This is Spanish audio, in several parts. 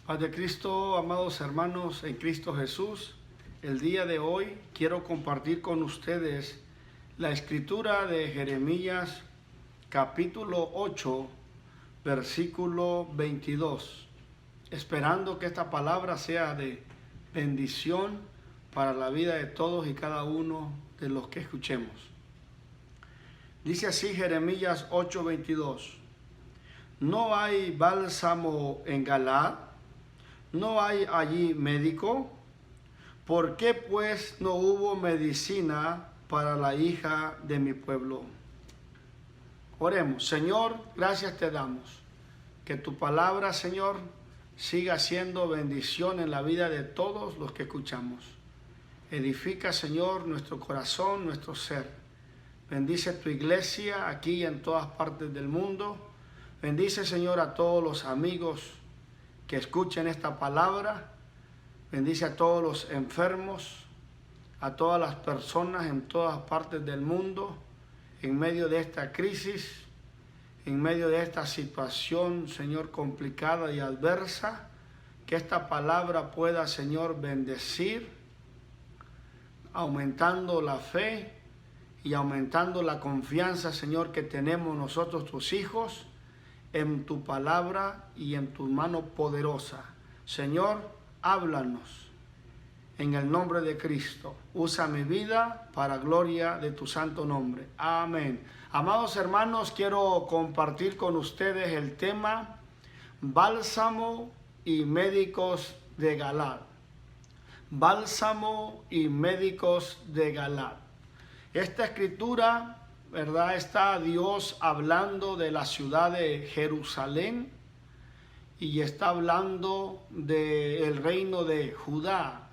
Paz de Cristo, amados hermanos en Cristo Jesús, el día de hoy quiero compartir con ustedes la escritura de Jeremías capítulo 8, versículo 22, esperando que esta palabra sea de bendición para la vida de todos y cada uno de los que escuchemos. Dice así Jeremías 8, 22. ¿No hay bálsamo en Galaad? ¿No hay allí médico? ¿Por qué pues no hubo medicina para la hija de mi pueblo? Oremos. Señor, gracias te damos. Que tu palabra, Señor, siga siendo bendición en la vida de todos los que escuchamos. Edifica, Señor, nuestro corazón, nuestro ser. Bendice tu iglesia aquí y en todas partes del mundo. Bendice, Señor, a todos los amigos que escuchen esta palabra. Bendice a todos los enfermos, a todas las personas en todas partes del mundo, en medio de esta crisis, en medio de esta situación, Señor, complicada y adversa. Que esta palabra pueda, Señor, bendecir, aumentando la fe y aumentando la confianza, Señor, que tenemos nosotros, tus hijos, en tu palabra y en tu mano poderosa. Señor, háblanos en el nombre de Cristo. Usa mi vida para gloria de tu santo nombre. Amén. Amados hermanos, quiero compartir con ustedes el tema bálsamo y médicos de Galaad. Bálsamo y médicos de Galaad. Esta escritura, ¿verdad? Está Dios hablando de la ciudad de Jerusalén y está hablando del reino de Judá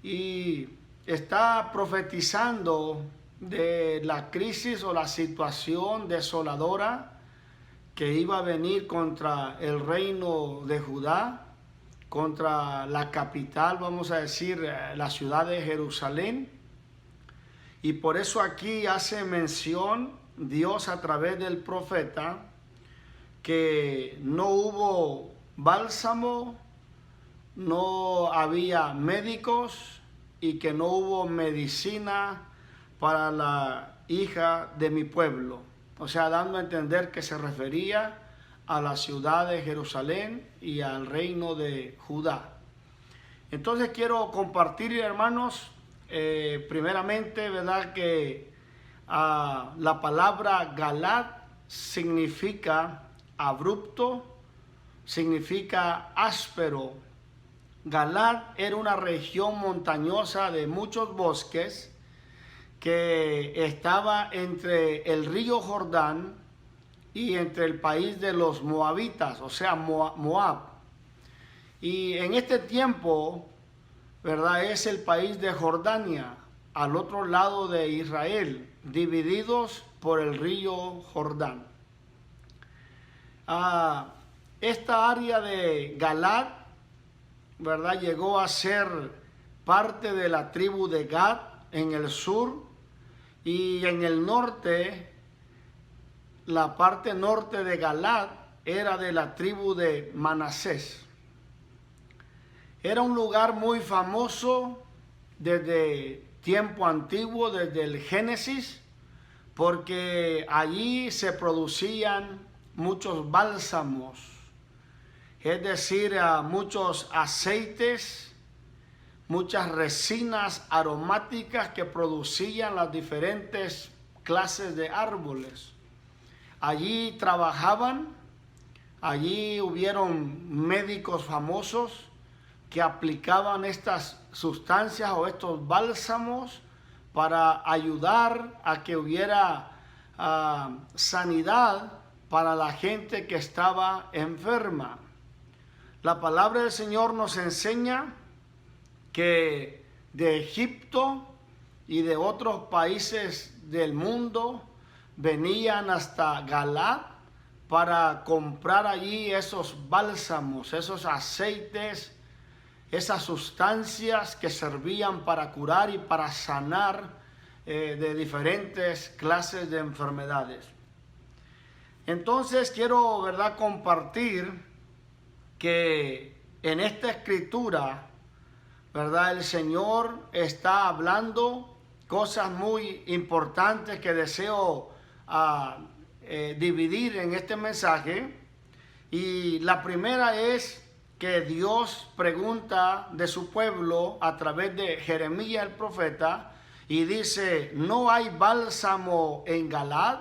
y está profetizando de la crisis o la situación desoladora que iba a venir contra el reino de Judá, contra la capital, vamos a decir, la ciudad de Jerusalén. Y por eso aquí hace mención Dios a través del profeta que no hubo bálsamo, no había médicos y que no hubo medicina para la hija de mi pueblo. O sea, dando a entender que se refería a la ciudad de Jerusalén y al reino de Judá. Entonces quiero compartir, hermanos, primeramente, ¿verdad? Que la palabra Galaad significa abrupto, significa áspero. Galaad era una región montañosa de muchos bosques que estaba entre el río Jordán y entre el país de los moabitas, o sea, Moab. Y en este tiempo, ¿verdad? Es el país de Jordania, al otro lado de Israel, divididos por el río Jordán. Esta área de Galaad, ¿verdad? Llegó a ser parte de la tribu de Gad en el sur y en el norte, la parte norte de Galaad era de la tribu de Manasés. Era un lugar muy famoso desde tiempo antiguo, desde el Génesis, porque allí se producían muchos bálsamos, es decir, muchos aceites, muchas resinas aromáticas que producían las diferentes clases de árboles. Allí trabajaban, allí hubieron médicos famosos que aplicaban estas sustancias o estos bálsamos para ayudar a que hubiera sanidad para la gente que estaba enferma. La palabra del Señor nos enseña que de Egipto y de otros países del mundo venían hasta Galaad para comprar allí esos bálsamos, esos aceites, esas sustancias que servían para curar y para sanar de diferentes clases de enfermedades. Entonces quiero, ¿verdad?, compartir que en esta escritura, ¿verdad? El Señor está hablando cosas muy importantes que deseo dividir en este mensaje. Y la primera es que Dios pregunta de su pueblo a través de Jeremías el profeta y dice: ¿no hay bálsamo en Galaad?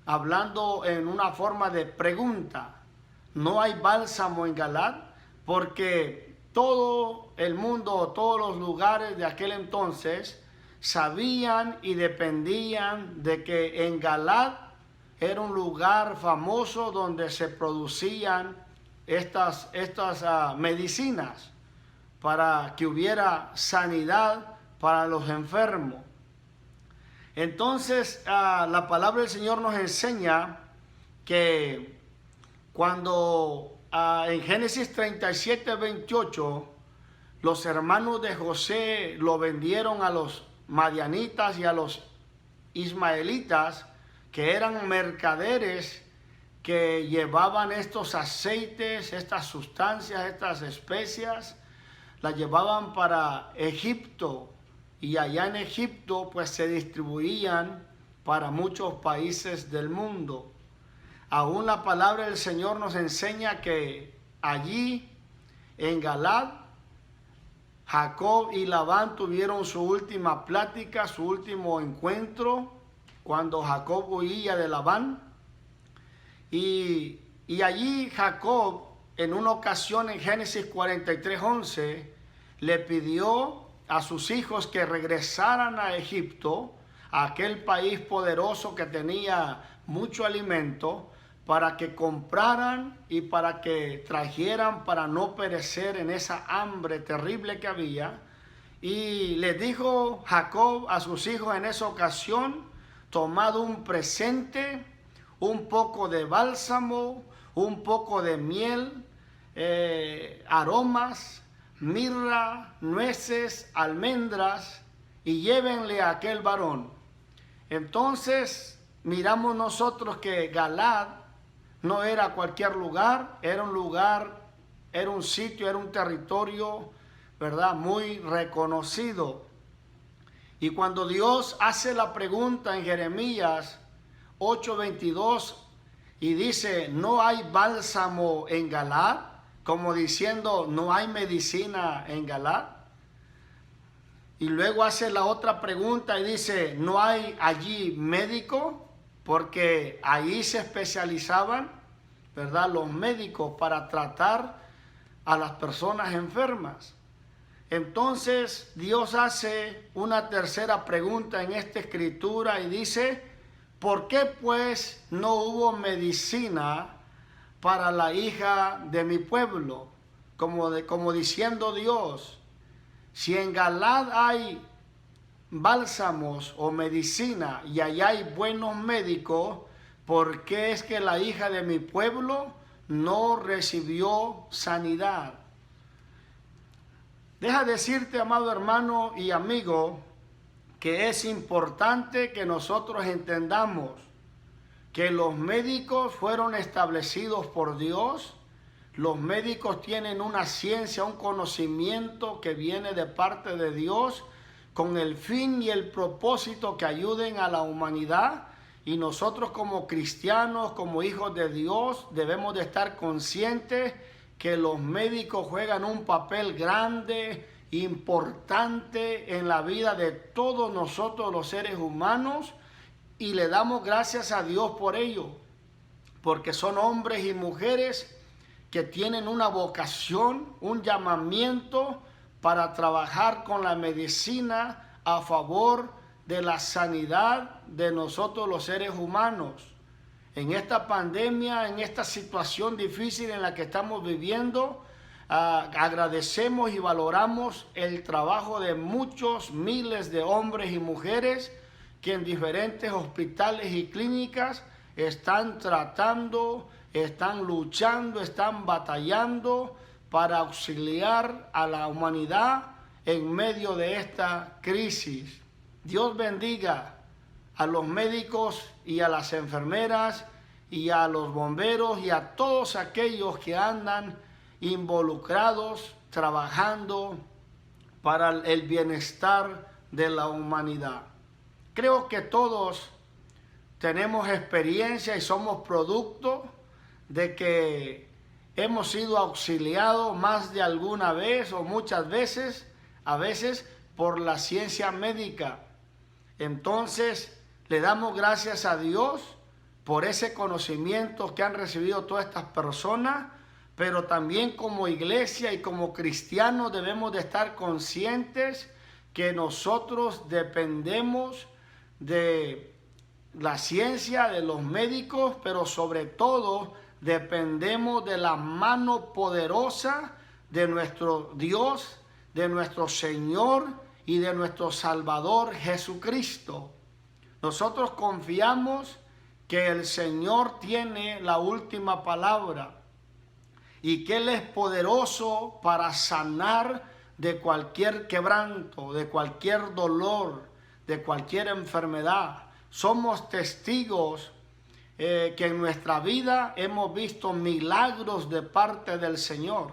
Hablando en una forma de pregunta. No hay bálsamo en Galaad, porque todo el mundo, todos los lugares de aquel entonces sabían y dependían de que en Galaad era un lugar famoso donde se producían estas medicinas para que hubiera sanidad para los enfermos. Entonces la palabra del Señor nos enseña que cuando en Génesis 37, 28, los hermanos de José lo vendieron a los madianitas y a los ismaelitas, que eran mercaderes que llevaban estos aceites, estas sustancias, estas especias, las llevaban para Egipto, y allá en Egipto pues se distribuían para muchos países del mundo. Aún la palabra del Señor nos enseña que allí en Galaad, Jacob y Labán tuvieron su última plática, su último encuentro, cuando Jacob huía de Labán. Y allí Jacob, en una ocasión en Génesis 43:11, le pidió a sus hijos que regresaran a Egipto, a aquel país poderoso que tenía mucho alimento, para que compraran y para que trajeran para no perecer en esa hambre terrible que había. Y les dijo Jacob a sus hijos en esa ocasión: tomad un presente, un poco de bálsamo, un poco de miel, aromas, mirra, nueces, almendras, y llévenle a aquel varón. Entonces miramos nosotros que Galaad no era cualquier lugar, era un sitio, era un territorio, ¿verdad?, muy reconocido. Y cuando Dios hace la pregunta en Jeremías 8:22 y dice: no hay bálsamo en Galaad, como diciendo no hay medicina en Galaad. Y luego hace la otra pregunta y dice: no hay allí médico, porque ahí se especializaban, ¿verdad?, los médicos para tratar a las personas enfermas. Entonces Dios hace una tercera pregunta en esta escritura y dice: ¿por qué pues no hubo medicina para la hija de mi pueblo? Como diciendo Dios: si en Galaad hay bálsamos o medicina y allá hay buenos médicos, ¿por qué es que la hija de mi pueblo no recibió sanidad? Deja decirte, amado hermano y amigo, que es importante que nosotros entendamos que los médicos fueron establecidos por Dios. Los médicos tienen una ciencia, un conocimiento que viene de parte de Dios, con el fin y el propósito que ayuden a la humanidad. Y nosotros como cristianos, como hijos de Dios, debemos de estar conscientes que los médicos juegan un papel grande, importante en la vida de todos nosotros los seres humanos, y le damos gracias a Dios por ello, porque son hombres y mujeres que tienen una vocación, un llamamiento para trabajar con la medicina a favor de la sanidad de nosotros los seres humanos. En esta pandemia, en esta situación difícil en la que estamos viviendo, agradecemos y valoramos el trabajo de muchos miles de hombres y mujeres que en diferentes hospitales y clínicas están tratando, están luchando, están batallando para auxiliar a la humanidad en medio de esta crisis. Dios bendiga a los médicos y a las enfermeras y a los bomberos y a todos aquellos que andan involucrados, trabajando para el bienestar de la humanidad. Creo que todos tenemos experiencia y somos producto de que hemos sido auxiliados más de alguna vez o muchas veces, a veces por la ciencia médica. Entonces, le damos gracias a Dios por ese conocimiento que han recibido todas estas personas, pero también como iglesia y como cristianos debemos de estar conscientes que nosotros dependemos de la ciencia, de los médicos, pero sobre todo dependemos de la mano poderosa de nuestro Dios, de nuestro Señor y de nuestro Salvador Jesucristo. Nosotros confiamos que el Señor tiene la última palabra y que Él es poderoso para sanar de cualquier quebranto, de cualquier dolor, de cualquier enfermedad. Somos testigos que en nuestra vida hemos visto milagros de parte del Señor.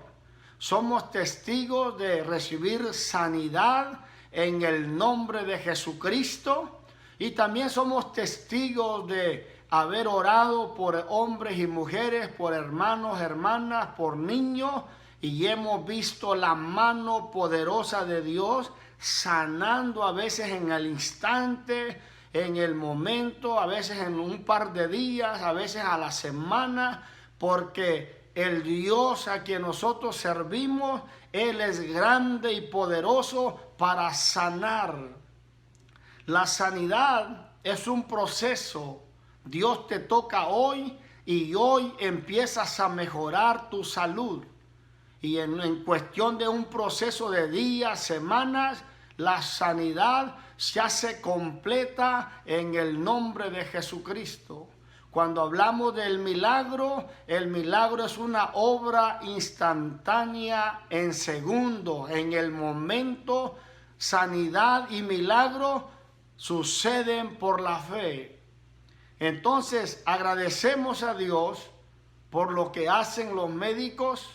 Somos testigos de recibir sanidad en el nombre de Jesucristo y también somos testigos de haber orado por hombres y mujeres, por hermanos, hermanas, por niños, y hemos visto la mano poderosa de Dios sanando a veces en el instante, en el momento, a veces en un par de días, a veces a la semana, porque el Dios a quien nosotros servimos, Él es grande y poderoso para sanar. La sanidad es un proceso. Dios te toca hoy y hoy empiezas a mejorar tu salud. Y en cuestión de un proceso de días, semanas, la sanidad se hace completa en el nombre de Jesucristo. Cuando hablamos del milagro, el milagro es una obra instantánea en segundos, en el momento. Sanidad y milagro suceden por la fe. Entonces agradecemos a Dios por lo que hacen los médicos,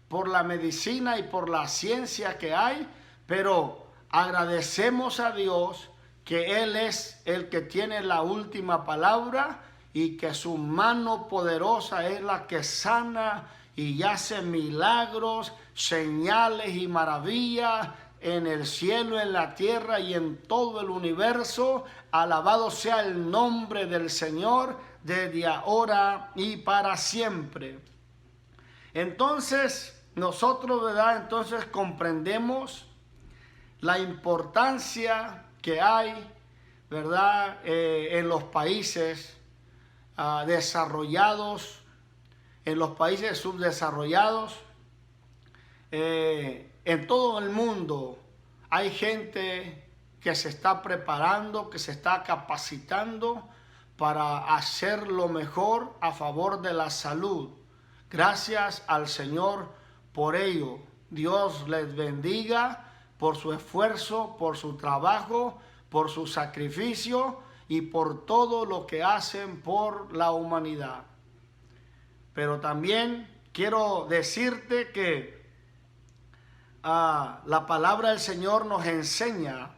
por la medicina y por la ciencia que hay, pero agradecemos a Dios que Él es el que tiene la última palabra y que su mano poderosa es la que sana y hace milagros, señales y maravillas en el cielo, en la tierra y en todo el universo. Alabado sea el nombre del Señor desde ahora y para siempre. Entonces, nosotros, ¿verdad? Entonces comprendemos la importancia que hay, ¿verdad? En los países desarrollados, en los países subdesarrollados, en todo el mundo hay gente que se está preparando, que se está capacitando para hacer lo mejor a favor de la salud. Gracias al Señor por ello. Dios les bendiga por su esfuerzo, por su trabajo, por su sacrificio y por todo lo que hacen por la humanidad. Pero también quiero decirte que la palabra del Señor nos enseña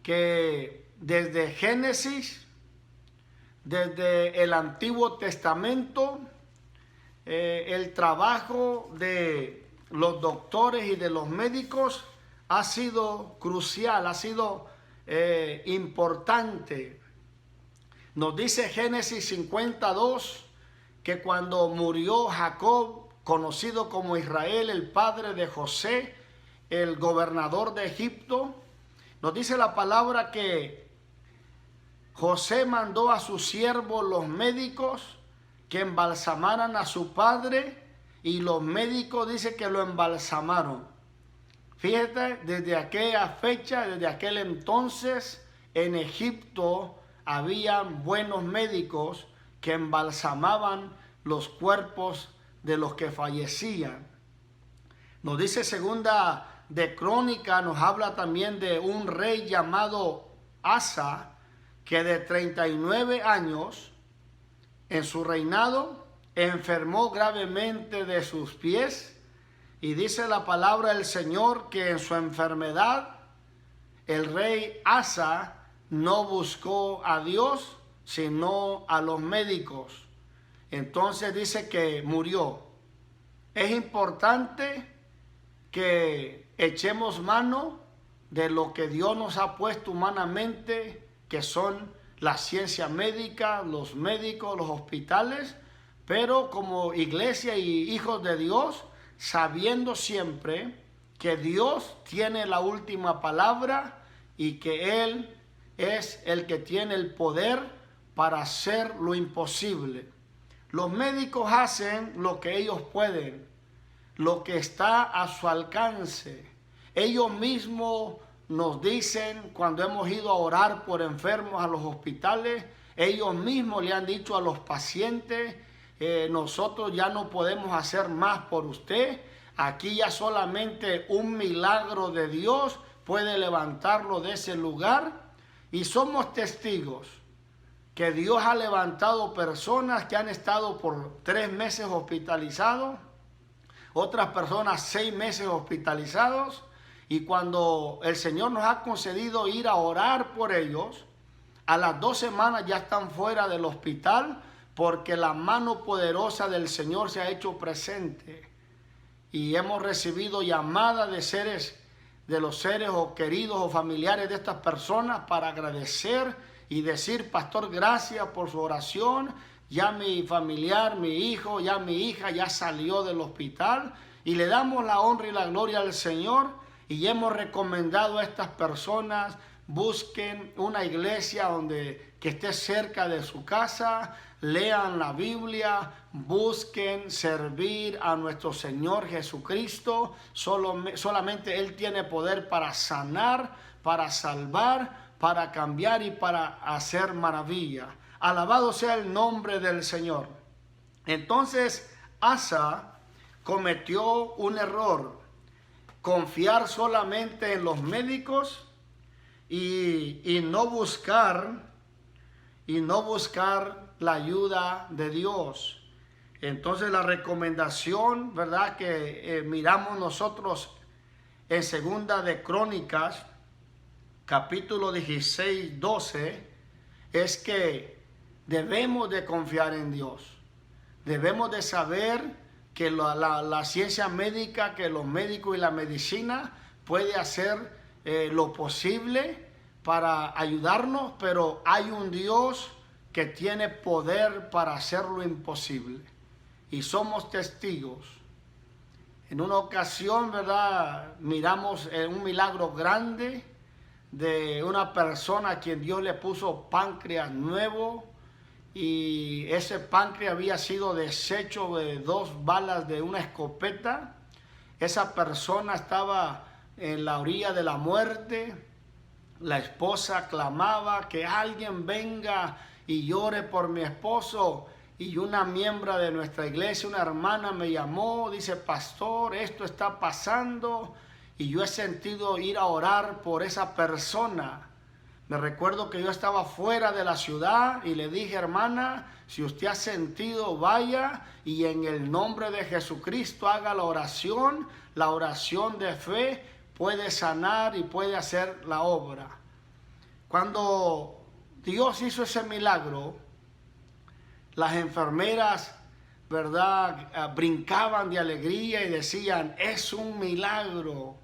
que desde Génesis, desde el Antiguo Testamento, el trabajo de los doctores y de los médicos ha sido crucial, ha sido importante. Nos dice Génesis 52 que cuando murió Jacob, conocido como Israel, el padre de José, el gobernador de Egipto, nos dice la palabra que José mandó a sus siervos los médicos que embalsamaran a su padre, y los médicos dice que lo embalsamaron. Fíjate, desde aquella fecha, desde aquel entonces, en Egipto había buenos médicos que embalsamaban los cuerpos de los que fallecían. Nos dice Segunda de Crónica, nos habla también de un rey llamado Asa, que de 39 años en su reinado enfermó gravemente de sus pies Y dice la palabra del Señor que en su enfermedad el rey Asa no buscó a Dios, sino a los médicos. Entonces dice que murió. Es importante que echemos mano de lo que Dios nos ha puesto humanamente, que son la ciencia médica, los médicos, los hospitales, pero como iglesia y hijos de Dios, sabiendo siempre que Dios tiene la última palabra y que Él es el que tiene el poder para hacer lo imposible. Los médicos hacen lo que ellos pueden, lo que está a su alcance. Ellos mismos nos dicen cuando hemos ido a orar por enfermos a los hospitales, ellos mismos le han dicho a los pacientes, nosotros ya no podemos hacer más por usted, aquí ya solamente un milagro de Dios puede levantarlo de ese lugar. Y somos testigos que Dios ha levantado personas que han estado por 3 meses hospitalizados, otras personas 6 meses hospitalizados, y cuando el Señor nos ha concedido ir a orar por ellos, a las 2 semanas ya están fuera del hospital porque la mano poderosa del Señor se ha hecho presente. Y hemos recibido llamadas de los seres o queridos o familiares de estas personas para agradecer y decir: pastor, gracias por su oración, ya mi familiar, mi hijo, ya mi hija ya salió del hospital, y le damos la honra y la gloria al Señor. Y hemos recomendado a estas personas: busquen una iglesia que esté cerca de su casa, lean la Biblia, busquen servir a nuestro Señor Jesucristo. Solamente Él tiene poder para sanar, para salvar, para cambiar y para hacer maravilla. Alabado sea el nombre del Señor. Entonces Asa cometió un error: confiar solamente en los médicos y no buscar la ayuda de Dios. Entonces la recomendación, ¿verdad?, que miramos nosotros en Segunda de Crónicas, capítulo 16, 12, es que debemos de confiar en Dios. Debemos de saber que la ciencia médica, que los médicos y la medicina puede hacer lo posible para ayudarnos, pero hay un Dios que tiene poder para hacer lo imposible. Y somos testigos. En una ocasión, ¿verdad?, miramos un milagro grande de una persona a quien Dios le puso páncreas nuevo, y ese páncreas había sido deshecho de 2 balas de una escopeta. Esa persona estaba en la orilla de la muerte. La esposa clamaba que alguien venga y llore por mi esposo. Y una miembro de nuestra iglesia, una hermana, me llamó, dice: pastor, esto está pasando y yo he sentido ir a orar por esa persona. Me recuerdo que yo estaba fuera de la ciudad y le dije: hermana, si usted ha sentido, vaya y en el nombre de Jesucristo haga la oración de fe, puede sanar y puede hacer la obra. Cuando Dios hizo ese milagro, las enfermeras, ¿verdad?, brincaban de alegría y decían: es un milagro,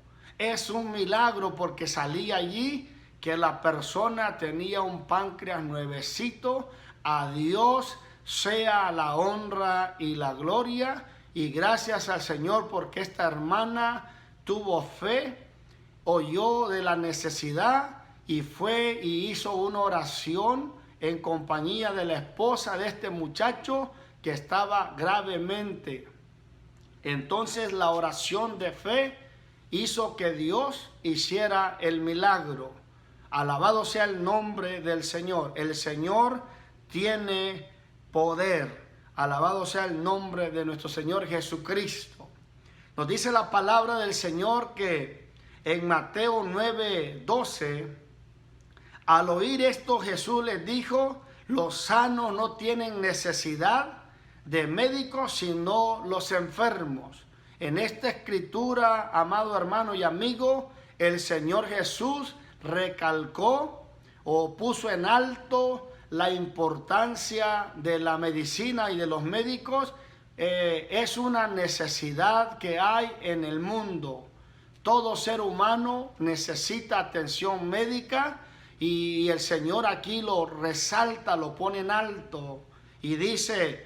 porque salía allí que la persona tenía un páncreas nuevecito. A Dios sea la honra y la gloria, y gracias al Señor porque esta hermana tuvo fe, oyó de la necesidad y fue y hizo una oración en compañía de la esposa de este muchacho que estaba gravemente. Entonces la oración de fe hizo que Dios hiciera el milagro. Alabado sea el nombre del Señor. El Señor tiene poder. Alabado sea el nombre de nuestro Señor Jesucristo. Nos dice la palabra del Señor que en Mateo 9:12, al oír esto Jesús les dijo: los sanos no tienen necesidad de médicos, sino los enfermos. En esta escritura, amado hermano y amigo, el Señor Jesús recalcó o puso en alto la importancia de la medicina y de los médicos. Es una necesidad que hay en el mundo. Todo ser humano necesita atención médica y el Señor aquí lo resalta, lo pone en alto y dice,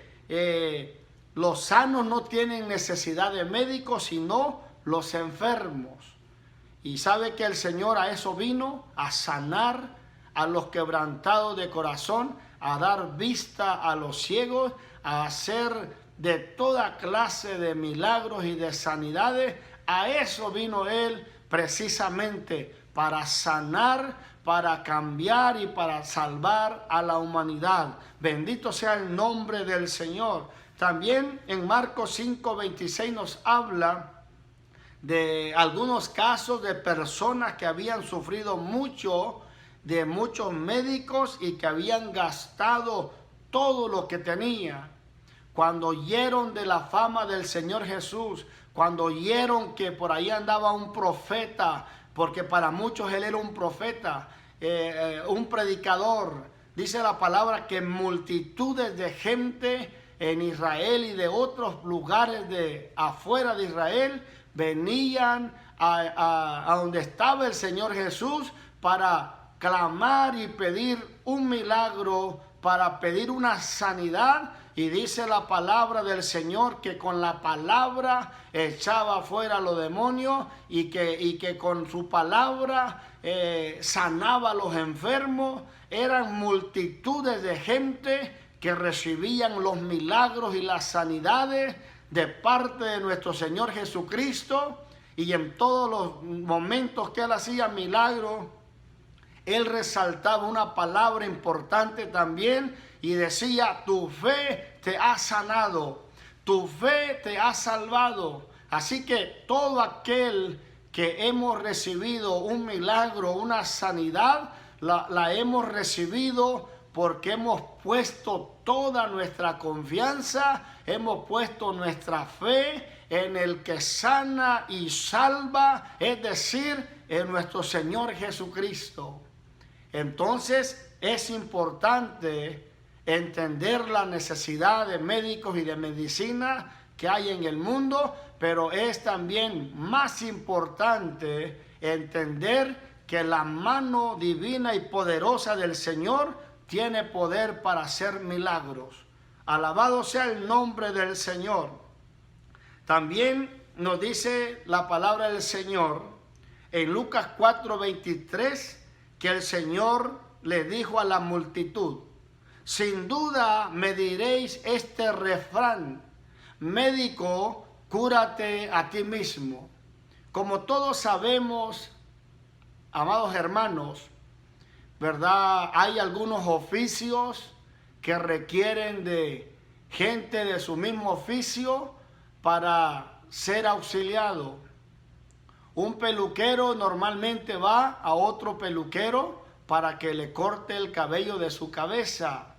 los sanos no tienen necesidad de médicos, sino los enfermos. Y sabe que el Señor a eso vino, a sanar a los quebrantados de corazón, a dar vista a los ciegos, a hacer de toda clase de milagros y de sanidades. A eso vino Él precisamente, para sanar, para cambiar y para salvar a la humanidad. Bendito sea el nombre del Señor. También en Marcos 5:26 nos habla de algunos casos de personas que habían sufrido mucho, de muchos médicos y que habían gastado todo lo que tenían. Cuando oyeron de la fama del Señor Jesús, cuando oyeron que por ahí andaba un profeta, porque para muchos él era un profeta, un predicador, dice la palabra que multitudes de gente en Israel y de otros lugares de afuera de Israel venían a donde estaba el Señor Jesús para clamar y pedir un milagro, para pedir una sanidad. Y dice la palabra del Señor que con la palabra echaba fuera a los demonios y que con su palabra sanaba a los enfermos. Eran multitudes de gente que recibían los milagros y las sanidades de parte de nuestro Señor Jesucristo. Y en todos los momentos que Él hacía milagros, Él resaltaba una palabra importante también y decía, tu fe te ha sanado, tu fe te ha salvado. Así que todo aquel que hemos recibido un milagro, una sanidad, la hemos recibido porque hemos puesto toda nuestra confianza, hemos puesto nuestra fe en el que sana y salva, es decir, en nuestro Señor Jesucristo. Entonces es importante entender la necesidad de médicos y de medicina que hay en el mundo, pero es también más importante entender que la mano divina y poderosa del Señor tiene poder para hacer milagros. Alabado sea el nombre del Señor. También nos dice la palabra del Señor en Lucas 4:23 que el Señor le dijo a la multitud, sin duda me diréis este refrán, médico, cúrate a ti mismo. Como todos sabemos, amados hermanos, ¿verdad? Hay algunos oficios que requieren de gente de su mismo oficio para ser auxiliado. Un peluquero normalmente va a otro peluquero para que le corte el cabello de su cabeza.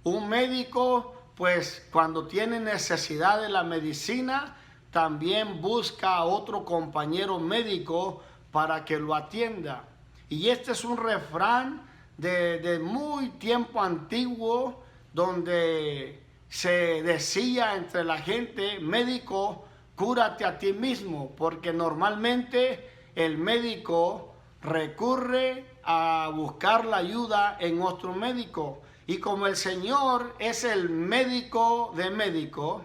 Un médico, pues cuando tiene necesidad de la medicina, también busca a otro compañero médico para que lo atienda. Y este es un refrán de muy tiempo antiguo, donde se decía entre la gente, médico, cúrate a ti mismo, porque normalmente el médico recurre a buscar la ayuda en otro médico. Y como el Señor es el médico de médicos,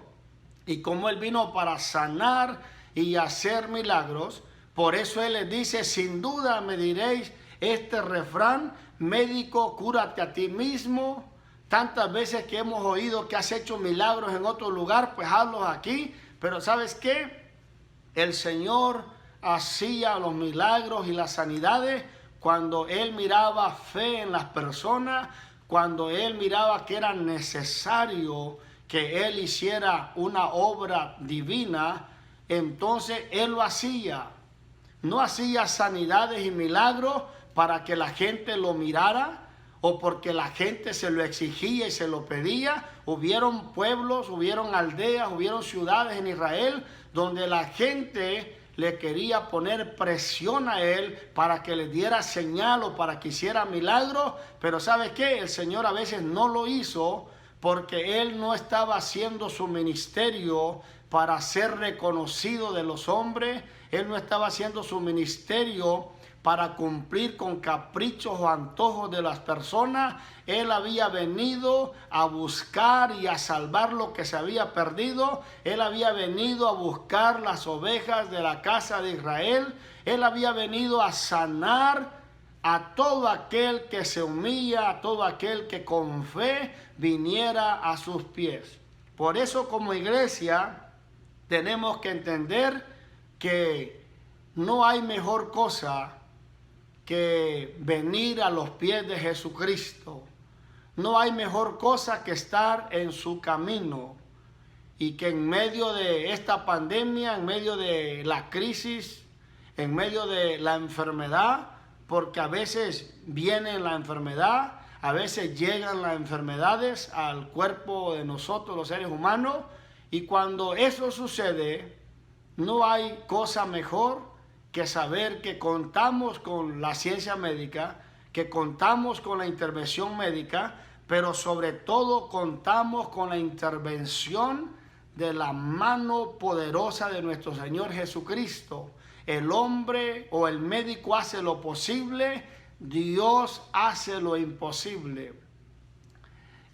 y como Él vino para sanar y hacer milagros, por eso Él les dice, sin duda me diréis este refrán, médico, cúrate a ti mismo. Tantas veces que hemos oído que has hecho milagros en otro lugar, pues hazlos aquí. Pero ¿sabes qué? El Señor hacía los milagros y las sanidades cuando Él miraba fe en las personas, cuando Él miraba que era necesario que Él hiciera una obra divina, entonces Él lo hacía. No hacía sanidades y milagros para que la gente lo mirara o porque la gente se lo exigía y se lo pedía. Hubieron pueblos, hubieron aldeas, hubieron ciudades en Israel donde la gente le quería poner presión a él para que le diera señal o para que hiciera milagros, pero ¿sabe qué? El Señor a veces no lo hizo porque él no estaba haciendo su ministerio para ser reconocido de los hombres. Él no estaba haciendo su ministerio para cumplir con caprichos o antojos de las personas. Él había venido a buscar y a salvar lo que se había perdido. Él había venido a buscar las ovejas de la casa de Israel. Él había venido a sanar a todo aquel que se humilla, a todo aquel que con fe viniera a sus pies. Por eso, como iglesia, tenemos que entender que no hay mejor cosa que venir a los pies de Jesucristo. No hay mejor cosa que estar en su camino, y que en medio de esta pandemia, en medio de la crisis, en medio de la enfermedad, porque a veces viene la enfermedad, a veces llegan las enfermedades al cuerpo de nosotros los seres humanos, y cuando eso sucede, no hay cosa mejor que saber que contamos con la ciencia médica, que contamos con la intervención médica, pero sobre todo contamos con la intervención de la mano poderosa de nuestro Señor Jesucristo. El hombre o el médico hace lo posible, Dios hace lo imposible.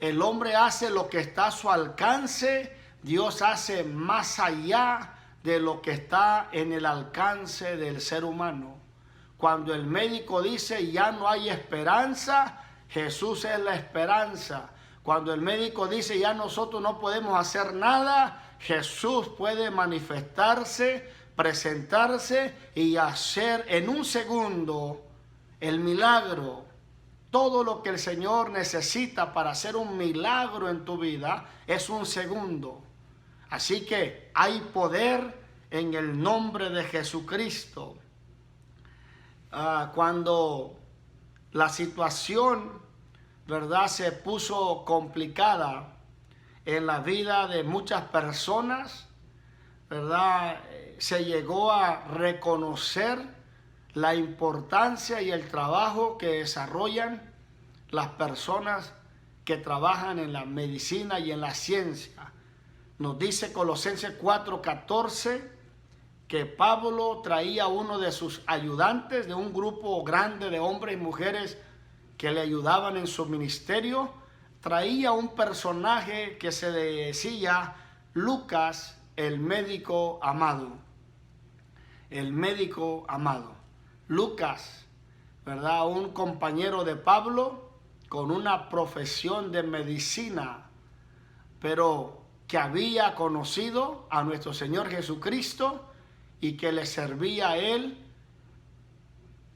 El hombre hace lo que está a su alcance, Dios hace más allá de lo que está en el alcance del ser humano. Cuando el médico dice ya no hay esperanza, Jesús es la esperanza. Cuando el médico dice ya nosotros no podemos hacer nada, Jesús puede manifestarse, presentarse y hacer en un segundo el milagro. Todo lo que el Señor necesita para hacer un milagro en tu vida es un segundo. Así que hay poder en el nombre de Jesucristo. Cuando la situación, ¿verdad?, se puso complicada en la vida de muchas personas, ¿verdad?, se llegó a reconocer la importancia y el trabajo que desarrollan las personas que trabajan en la medicina y en la ciencia. Nos dice Colosenses 4:14 que Pablo traía uno de sus ayudantes de un grupo grande de hombres y mujeres que le ayudaban en su ministerio. Traía un personaje que se decía Lucas, el médico amado. El médico amado. Lucas, ¿verdad?, un compañero de Pablo con una profesión de medicina, pero que había conocido a nuestro Señor Jesucristo y que le servía a él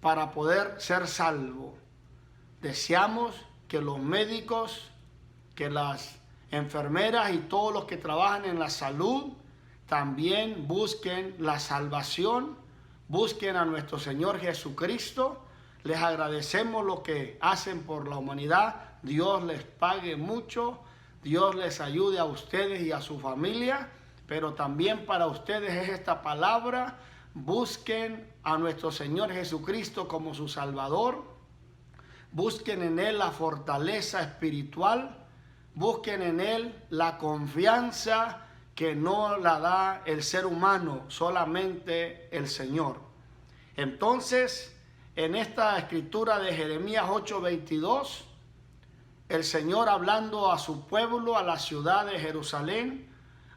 para poder ser salvo. Deseamos que los médicos, que las enfermeras y todos los que trabajan en la salud también busquen la salvación, busquen a nuestro Señor Jesucristo. Les agradecemos lo que hacen por la humanidad. Dios les pague mucho. Dios les ayude a ustedes y a su familia, pero también para ustedes es esta palabra. Busquen a nuestro Señor Jesucristo como su Salvador. Busquen en Él la fortaleza espiritual. Busquen en Él la confianza que no la da el ser humano, solamente el Señor. Entonces, en esta escritura de Jeremías 8:22, el Señor hablando a su pueblo, a la ciudad de Jerusalén,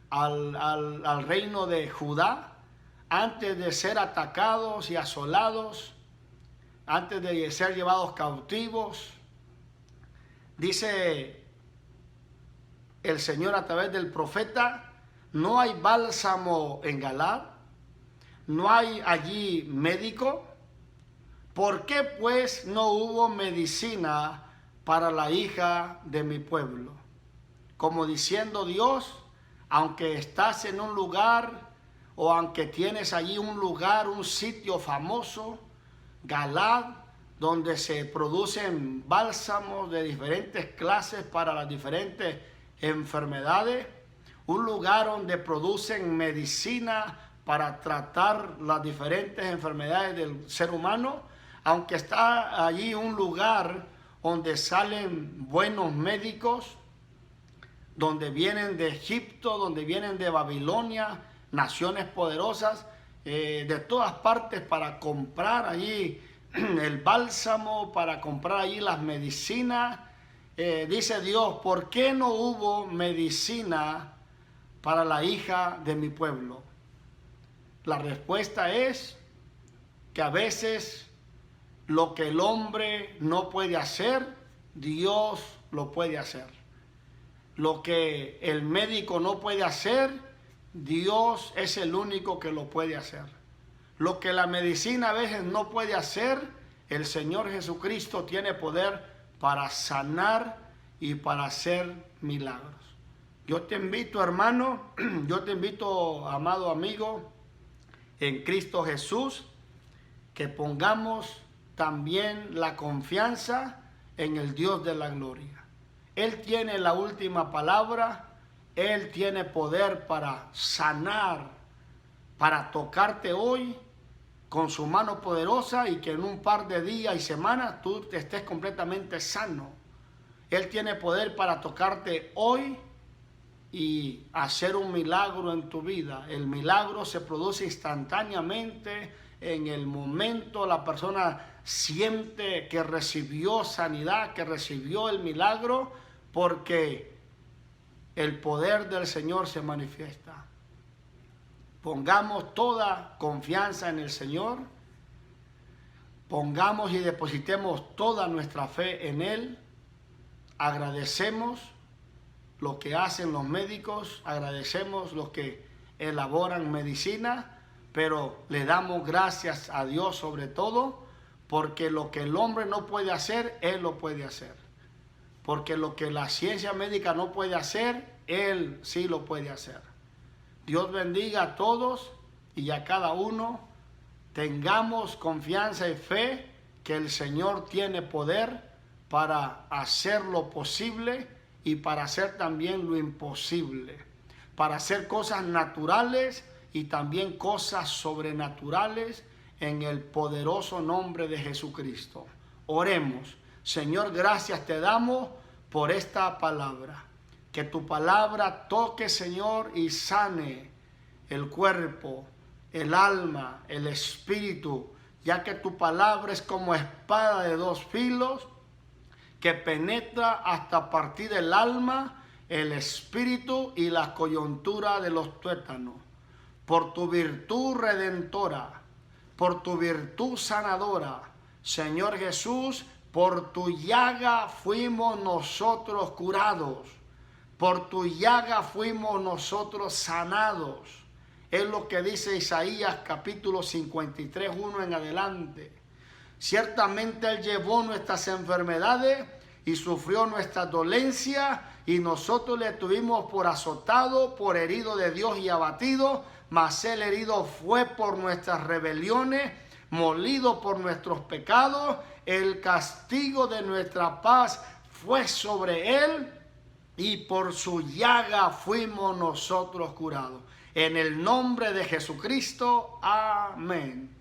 al reino de Judá, antes de ser atacados y asolados, antes de ser llevados cautivos, dice el Señor a través del profeta: no hay bálsamo en Galaad, no hay allí médico. ¿Por qué pues no hubo medicina para la hija de mi pueblo? Como diciendo Dios, aunque estás en un lugar o aunque tienes allí un lugar, un sitio famoso, Galaad, donde se producen bálsamos de diferentes clases para las diferentes enfermedades, un lugar donde producen medicina para tratar las diferentes enfermedades del ser humano, aunque está allí un lugar donde salen buenos médicos, donde vienen de Egipto, donde vienen de Babilonia, naciones poderosas, de todas partes para comprar allí el bálsamo, para comprar allí las medicinas. Dice Dios, ¿por qué no hubo medicina para la hija de mi pueblo? La respuesta es que a veces lo que el hombre no puede hacer, Dios lo puede hacer. Lo que el médico no puede hacer, Dios es el único que lo puede hacer. Lo que la medicina a veces no puede hacer, el Señor Jesucristo tiene poder para sanar y para hacer milagros. Yo te invito, hermano, yo te invito, amado amigo, en Cristo Jesús, que pongamos también la confianza en el Dios de la gloria. Él tiene la última palabra, Él tiene poder para sanar, para tocarte hoy con su mano poderosa y que en un par de días y semanas tú estés completamente sano. Él tiene poder para tocarte hoy y hacer un milagro en tu vida. El milagro se produce instantáneamente. En el momento la persona siente que recibió sanidad, que recibió el milagro, porque el poder del Señor se manifiesta. Pongamos toda confianza en el Señor, pongamos y depositemos toda nuestra fe en Él, agradecemos lo que hacen los médicos, agradecemos los que elaboran medicina, pero le damos gracias a Dios sobre todo, porque lo que el hombre no puede hacer, Él lo puede hacer. Porque lo que la ciencia médica no puede hacer, Él sí lo puede hacer. Dios bendiga a todos y a cada uno. Tengamos confianza y fe que el Señor tiene poder para hacer lo posible y para hacer también lo imposible. Para hacer cosas naturales y también cosas sobrenaturales en el poderoso nombre de Jesucristo. Oremos. Señor, gracias te damos por esta palabra. Que tu palabra toque, Señor, y sane el cuerpo, el alma, el espíritu, ya que tu palabra es como espada de dos filos que penetra hasta partir el alma, el espíritu y la coyuntura de los tuétanos. Por tu virtud redentora, por tu virtud sanadora, Señor Jesús, por tu llaga fuimos nosotros curados, por tu llaga fuimos nosotros sanados. Es lo que dice Isaías capítulo 53, 1 en adelante. Ciertamente Él llevó nuestras enfermedades y sufrió nuestras dolencias, y nosotros le tuvimos por azotado, por herido de Dios y abatido, mas Él herido fue por nuestras rebeliones, molido por nuestros pecados. El castigo de nuestra paz fue sobre Él, y por su llaga fuimos nosotros curados. En el nombre de Jesucristo, amén.